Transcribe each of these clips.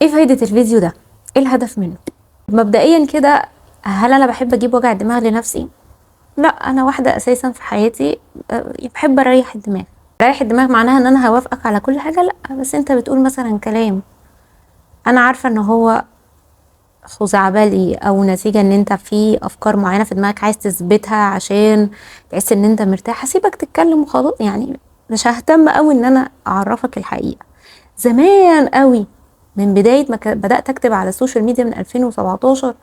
ايه فايدة الفيديو ده؟ ايه الهدف منه؟ مبدئيا كده، هل انا بحب اجيب وجع الدماغ لنفسي؟ لا، انا واحدة اساسا في حياتي بحب اريح الدماغ. ريح الدماغ معناها ان انا هوافقك على كل حاجة؟ لا، بس انت بتقول مثلا كلام انا عارفة ان هو خزعبلي او نتيجة ان انت في افكار معينة في دماغك عايز تثبتها عشان تحس ان انت مرتاح. هسيبك تتكلم وخلاص، يعني مش ههتم قوي ان انا اعرفك الحقيقة. زمان قوي، من بداية ما بدأت اكتب على السوشيال ميديا من 2017،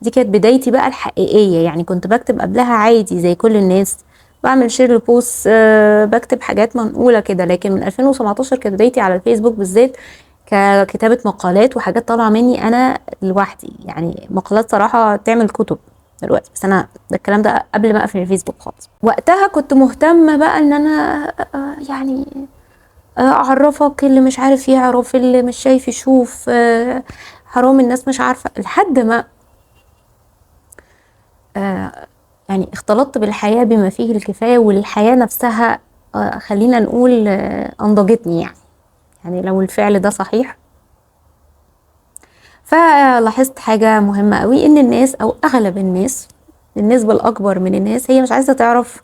دي كانت بدايتي بقى الحقيقية. يعني كنت بكتب قبلها عادي زي كل الناس، بعمل شير لبوست، بكتب حاجات منقولة كده. لكن من 2017 كانت بدايتي على الفيسبوك بالذات ككتابة مقالات وحاجات طالعة مني أنا لوحدي. يعني مقالات صراحة تعمل كتب دلوقتي، بس أنا ده الكلام ده قبل ما أقفل الفيسبوك خالص. وقتها كنت مهتمة بقى إن أنا يعني أعرفك، اللي مش عارف يعرف، اللي مش شايف يشوف، حرام الناس مش عارفة، لحد ما يعني اختلطت بالحياة بما فيه الكفاية، والحياة نفسها خلينا نقول أنضجتني. يعني لو الفعل ده صحيح. فلاحظت حاجة مهمة قوي، ان الناس او اغلب الناس، النسبة الاكبر من الناس هي مش عايزة تعرف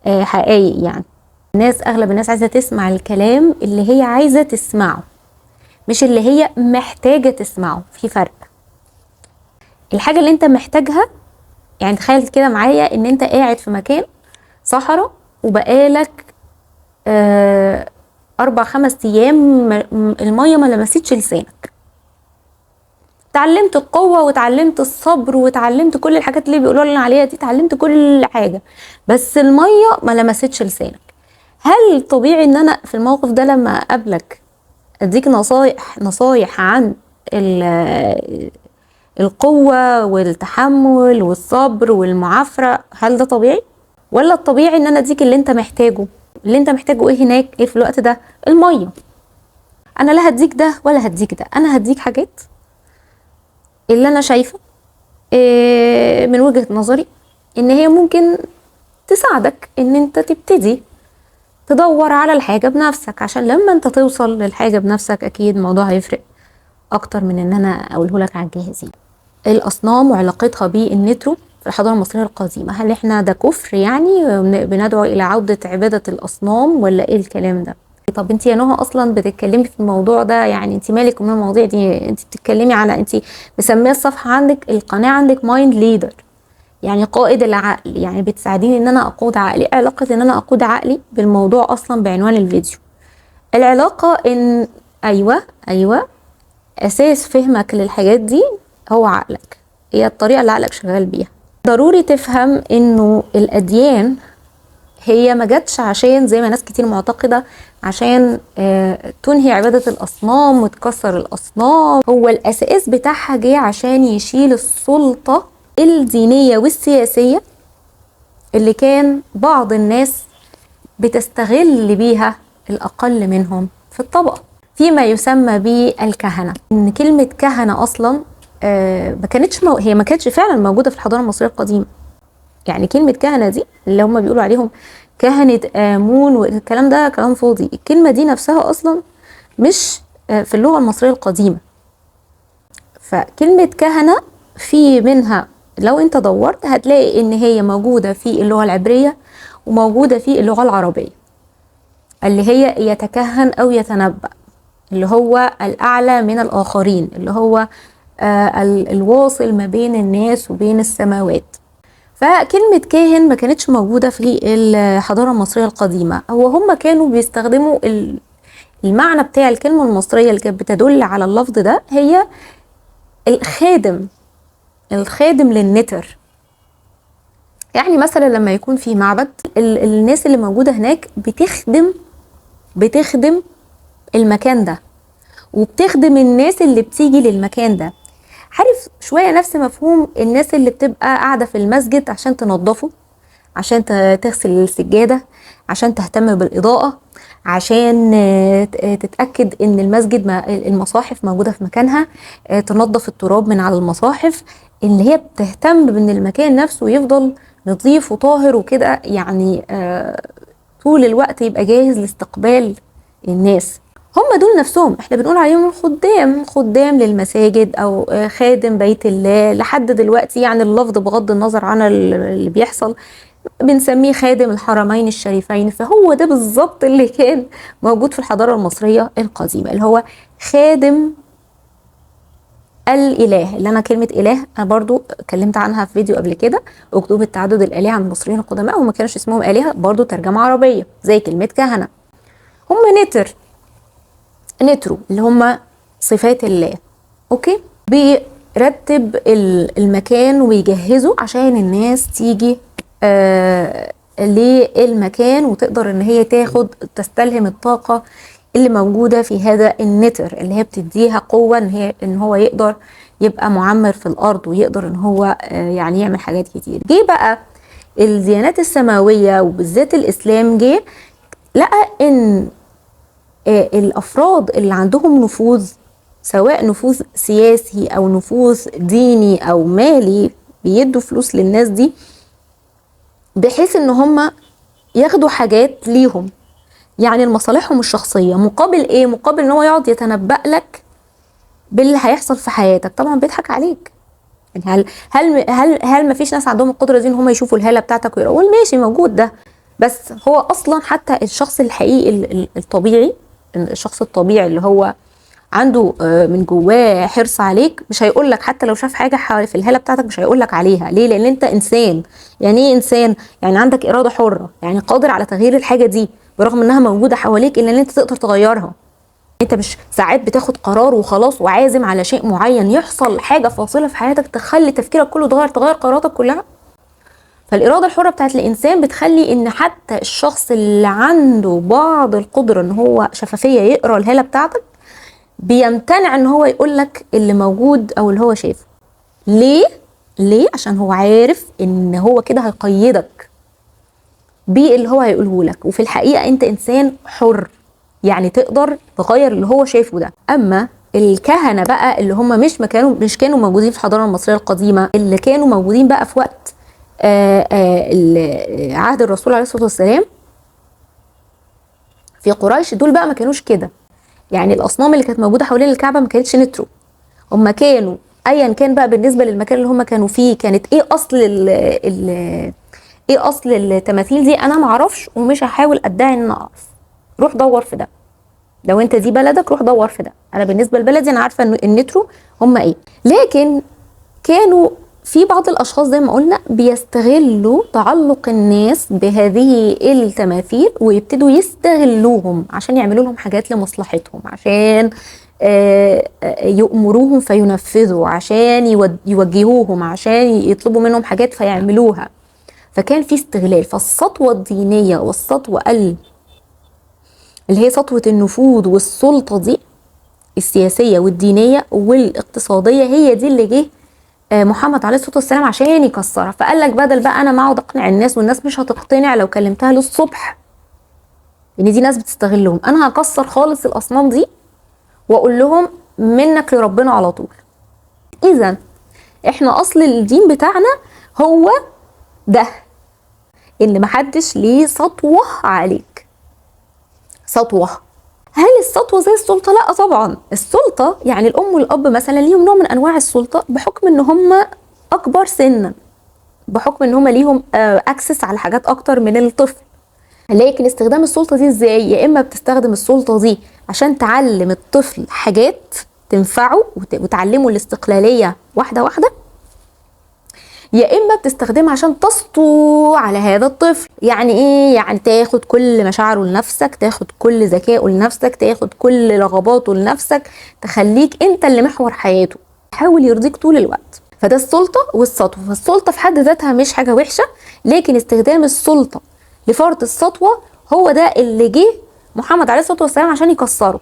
حقائق. يعني اغلب الناس عايزة تسمع الكلام اللي هي عايزة تسمعه، مش اللي هي محتاجة تسمعه. في فرق. الحاجة اللي انت محتاجها، يعني تخيل كده معايا ان انت قاعد في مكان صحراء وبقالك 4-5 ايام المية ما لمستش لسانك. اتعلمت القوة واتعلمت الصبر واتعلمت كل الحاجات اللي بيقولوا لنا عليها دي، اتعلمت كل حاجة، بس المية ما لمستش لسانك. هل طبيعي ان انا في الموقف ده لما اقابلك اديك نصايح عن القوة والتحمل والصبر والمعافرة؟ هل ده طبيعي؟ ولا الطبيعي ان انا اديك اللي انت محتاجه؟ اللي انت محتاجه ايه هناك، ايه في الوقت ده؟ المية. انا لا هديك ده ولا هديك ده، انا هديك حاجات اللي انا شايفة من وجهة نظري ان هي ممكن تساعدك ان انت تبتدي تدور على الحاجة بنفسك، عشان لما انت توصل للحاجة بنفسك اكيد الموضوع هيفرق اكتر من ان انا اقوله لك على الجاهزين. الاصنام وعلاقتها بالنترو في الحضارة المصرية القديمة، هل احنا ده كفر يعني بندعو الى عودة عبادة الاصنام ولا ايه الكلام ده؟ طب انت يا نهى اصلا بتتكلمي في الموضوع ده، يعني انت مالك من المواضيع دي؟ انت بتتكلمي على، انت مسميه الصفحة عندك، القناة عندك مايند ليدر، يعني قائد العقل، يعني بتساعديني ان انا اقود عقلي. ايه علاقة ان انا اقود عقلي بالموضوع اصلا بعنوان الفيديو؟ العلاقة ان ايوه اساس فهمك للحاجات دي هو عقلك، هي الطريقة اللي عقلك شغال بيها. ضروري تفهم انه الاديان هي ما جاتش عشان زي ما ناس كتير معتقدة عشان تنهي عبادة الأصنام وتكسر الأصنام. هو الأساس بتاعها جه عشان يشيل السلطة الدينية والسياسية اللي كان بعض الناس بتستغل بيها الأقل منهم في الطبقة، فيما يسمى بالكهنة. إن كلمة كهنة أصلا هي ما كانتش فعلا موجودة في الحضارة المصرية القديمة. يعني كلمة كهنة دي اللي هم بيقولوا عليهم كهنة آمون والكلام ده كلام فاضي. الكلمة دي نفسها أصلا مش في اللغة المصرية القديمة. فكلمة كهنة في منها، لو انت دورت هتلاقي ان هي موجودة في اللغة العبرية وموجودة في اللغة العربية، اللي هي يتكهن أو يتنبأ، اللي هو الأعلى من الآخرين، اللي هو الواصل ما بين الناس وبين السماوات. فكلمة كاهن ما كانتش موجودة في الحضارة المصرية القديمة. هم كانوا بيستخدموا المعنى بتاع الكلمة المصرية اللي كانت بتدل على اللفظ ده، هي الخادم للنتر. يعني مثلا لما يكون في معبد، الناس اللي موجودة هناك بتخدم المكان ده، وبتخدم الناس اللي بتيجي للمكان ده. عارف شوية نفس مفهوم الناس اللي بتبقى قاعدة في المسجد عشان تنظفه، عشان تغسل السجادة، عشان تهتم بالإضاءة، عشان تتأكد ان المسجد المصاحف موجودة في مكانها، تنظف التراب من على المصاحف، اللي هي بتهتم بان المكان نفسه يفضل نظيف وطاهر وكده، يعني طول الوقت يبقى جاهز لاستقبال الناس. هم دول نفسهم احنا بنقول عليهم الخدام، خدام للمساجد او خادم بيت الله لحد دلوقتي، يعني اللفظ بغض النظر عن اللي بيحصل بنسميه خادم الحرمين الشريفين. فهو ده بالظبط اللي كان موجود في الحضارة المصرية القديمة، اللي هو خادم الإله. اللي أنا كلمة إله أنا برضو اتكلمت عنها في فيديو قبل كده، أكتوب التعدد الآلهة عند المصريين القدماء، وما كانش اسمهم آلهة، برضو ترجمة عربية زي كلمة كهنة. هم نترو اللي هم صفات الله. أوكي، بيرتب المكان ويجهزه عشان الناس تيجي للمكان وتقدر ان هي تستلهم الطاقة اللي موجودة في هذا النتر، اللي هي بتديها قوة ان هو يقدر يبقى معمر في الارض، ويقدر ان هو يعني يعمل حاجات كتير. جه بقى الديانات السماوية وبالذات الاسلام، جه لقى ان الافراد اللي عندهم نفوذ، سواء نفوذ سياسي او نفوذ ديني او مالي، بيدوا فلوس للناس دي بحيث ان هم ياخدوا حاجات ليهم، يعني لمصالحهم الشخصيه. مقابل ايه؟ مقابل ان هو يقعد يتنبأ لك باللي هيحصل في حياتك. طبعا بيضحك عليك. يعني هل ما فيش ناس عندهم القدره دي ان هم يشوفوا الهاله بتاعتك ويقولوا ماشي موجود ده؟ بس هو اصلا حتى الشخص الحقيقي الطبيعي، الشخص الطبيعي اللي هو عنده من جواه حرص عليك، مش هيقول لك حتى لو شاف حاجه في الهاله بتاعتك مش هيقول لك عليها. ليه؟ لان انت انسان. يعني ايه انسان؟ يعني عندك اراده حره، يعني قادر على تغيير الحاجه دي برغم انها موجوده حواليك، الا ان انت تقدر تغيرها. انت مش ساعات بتاخد قرار وخلاص وعازم على شيء معين، يحصل حاجه فاصله في حياتك تخلي تفكيرك كله تغير قراراتك كلها. فالاراده الحره بتاعت الانسان بتخلي ان حتى الشخص اللي عنده بعض القدره ان هو شفافيه يقرا الهاله بتاعتك بيمتنع ان هو يقول لك اللي موجود او اللي هو شايفه. ليه؟ عشان هو عارف ان هو كده هيقيدك باللي هو هيقوله لك، وفي الحقيقه انت انسان حر، يعني تقدر تغير اللي هو شايفه ده. اما الكهنه بقى اللي هم مش كانوا موجودين في الحضاره المصريه القديمه، اللي كانوا موجودين بقى في وقت عهد الرسول عليه الصلاه والسلام في قريش، دول بقى ما كانوش كده. يعني الاصنام اللي كانت موجوده حوالين الكعبه ما كانتش نترو، هم كانوا ايا كان بقى بالنسبه للمكان اللي هم كانوا فيه كانت ايه اصل التماثيل دي انا ما اعرفش، ومش هحاول ادعي ان اعرف. روح دور في ده، لو انت دي بلدك روح دور في ده. انا بالنسبه لبلدي انا عارفه ان النترو هم ايه. لكن كانوا في بعض الاشخاص زي ما قلنا بيستغلوا تعلق الناس بهذه التماثيل ويبتدوا يستغلوهم عشان يعملوا لهم حاجات لمصلحتهم، عشان يأمروهم فينفذوا، عشان يوجهوهم، عشان يطلبوا منهم حاجات فيعملوها. فكان في استغلال. فالسطوة الدينية والسطوة اللي هي سطوة النفوذ والسلطة دي السياسية والدينية والاقتصادية، هي دي اللي جه محمد عليه الصلاة والسلام عشان يكسرها. فقال لك بدل بقى انا ما اقعد اقنع الناس، والناس مش هتقتنع لو كلمتها للصبح ان دي ناس بتستغلهم، انا هكسر خالص الاصنام دي واقول لهم منك لربنا على طول. اذا احنا اصل الدين بتاعنا هو ده، ان محدش ليه سطوة عليك. سطوة. هل السطوة زي السلطة؟ لا طبعا. السلطة يعني الام والاب مثلا ليهم نوع من انواع السلطة بحكم ان هم اكبر سنا، بحكم ان هم ليهم اكسس على حاجات اكتر من الطفل. لكن استخدام السلطة دي ازاي؟ يا اما بتستخدم السلطة دي عشان تعلم الطفل حاجات تنفعه وتعلمه الاستقلالية واحدة واحدة، يا اما بتستخدمها عشان تسطو على هذا الطفل. يعني ايه؟ يعني تاخد كل مشاعره لنفسك، تاخد كل ذكائه لنفسك، تاخد كل رغباته لنفسك، تخليك انت اللي محور حياته، حاول يرضيك طول الوقت. فده السلطة والسطوة. فالسلطة في حد ذاتها مش حاجة وحشة، لكن استخدام السلطة لفرض السطوة هو ده اللي جه محمد عليه الصلاة والسلام عشان يكسره.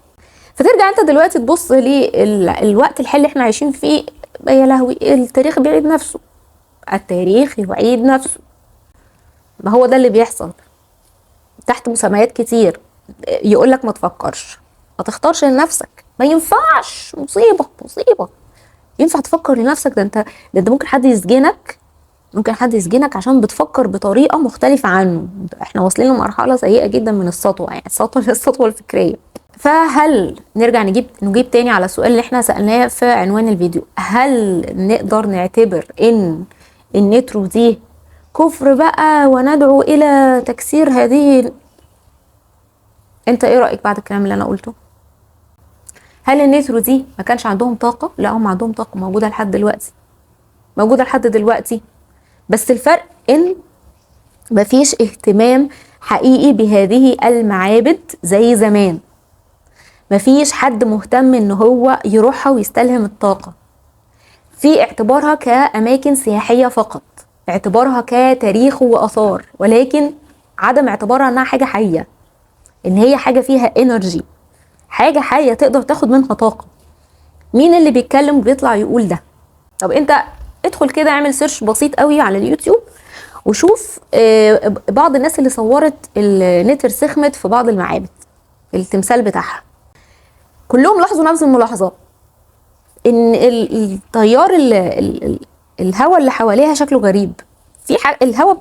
فترجع انت دلوقتي تبص للوقت الحالي اللي احنا عايشين فيه، يا لهوي التاريخ بيعيد نفسه، التاريخ يعيد نفسه. ما هو ده اللي بيحصل تحت مسميات كتير. يقولك ما تفكرش، ما تختارش لنفسك، ما ينفعش، مصيبة. ينفع تفكر لنفسك؟ ده انت ممكن حد يسجنك عشان بتفكر بطريقة مختلفة عنه. احنا واصلين لمرحلة سيئة جدا من السطوة، يعني السطوة الفكرية. فهل نرجع نجيب تاني على السؤال اللي احنا سألناه في عنوان الفيديو، هل نقدر نعتبر ان النترو دي كفر بقى وندعو الى تكسير هذه؟ انت ايه رأيك بعد الكلام اللي انا قلته؟ هل النترو دي ما كانش عندهم طاقة؟ لا، هم عندهم طاقة موجودة لحد دلوقتي، بس الفرق ان مفيش اهتمام حقيقي بهذه المعابد زي زمان. مفيش حد مهتم ان هو يروحها ويستلهم الطاقة في اعتبارها كأماكن سياحية فقط، اعتبارها كتاريخ وآثار، ولكن عدم اعتبارها انها حاجة حية، ان هي حاجة فيها انرجي، حاجة حية تقدر تاخد منها طاقة. مين اللي بيتكلم وبيطلع يقول ده؟ طب انت ادخل كده اعمل سيرش بسيط قوي على اليوتيوب وشوف بعض الناس اللي صورت النتر سخمت في بعض المعابد، التمثال بتاعها، كلهم لاحظوا نفس الملاحظات، ان التيار الهواء اللي حواليها شكله غريب. في الهواء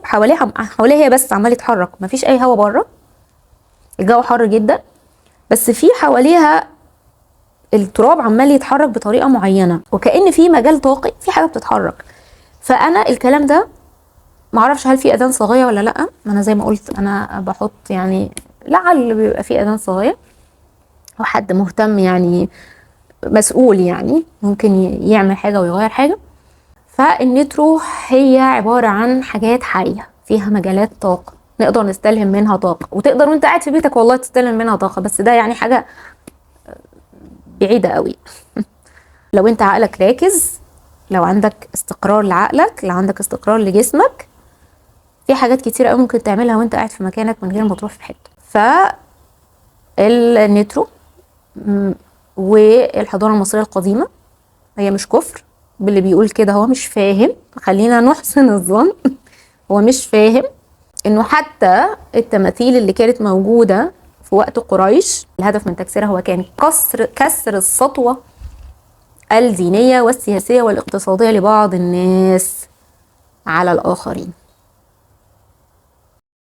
حواليها بس عمال يتحرك، مفيش اي هواء بره، الجو حر جدا، بس في حواليها التراب عمال يتحرك بطريقه معينه، وكأن في مجال طاقي، في حاجه بتتحرك. فانا الكلام ده معرفش هل في اذان صاغيه ولا لا. انا زي ما قلت انا بحط يعني لعل بيبقى في اذان صاغيه، وحد مهتم يعني مسؤول يعني ممكن يعمل حاجه ويغير حاجه. فالنترو هي عباره عن حاجات حيه فيها مجالات طاقه، نقدر نستلهم منها طاقه، وتقدر وانت قاعد في بيتك والله تستلهم منها طاقه، بس ده يعني حاجه بعيده قوي. لو انت عقلك راكز، لو عندك استقرار لعقلك، لو عندك استقرار لجسمك، في حاجات كتير قوي ممكن تعملها وانت قاعد في مكانك من غير ما تروح في حته. فالنترو والحضاره المصريه القديمه هي مش كفر، باللي بيقول كده هو مش فاهم، خلينا نحسن الظن. هو مش فاهم انه حتى التماثيل اللي كانت موجوده في وقت قريش الهدف من تكسيرها هو كان كسر السطوه الدينيه والسياسيه والاقتصاديه لبعض الناس على الاخرين.